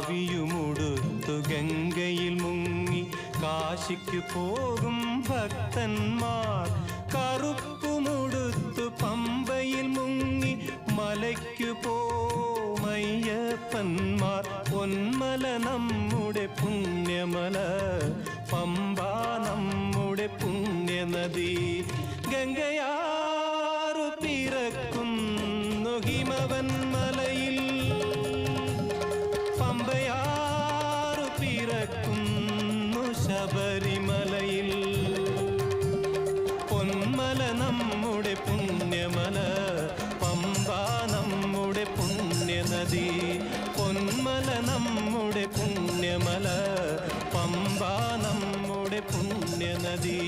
കാവിയുമുടുത്തു ഗംഗയിൽ മുങ്ങി കാശിക്കു പോകും ഭക്തന്മാർ, കറുപ്പുമുടുത്തു പമ്പയിൽ മുങ്ങി മലയ്ക്കു പോമയ്യപ്പന്മാർ. പൊന്മല നമ്മുടെ പുണ്യമല, പമ്പ നമ്മുടെ പുണ്യനദി. ഗംഗയാറു പിറക്കുന്നു ഹിമവൻ മലയിൽ, പമ്പയാറു പിറക്കുന്നു ശബരിമലയിൽ. പൊന്മല നമ്മുടെ പുണ്യമല, പമ്പ നമ്മുടെ പുണ്യനദി. പൊന്മല നമ്മുടെ പുണ്യമല, പമ്പ നമ്മുടെ പുണ്യനദി.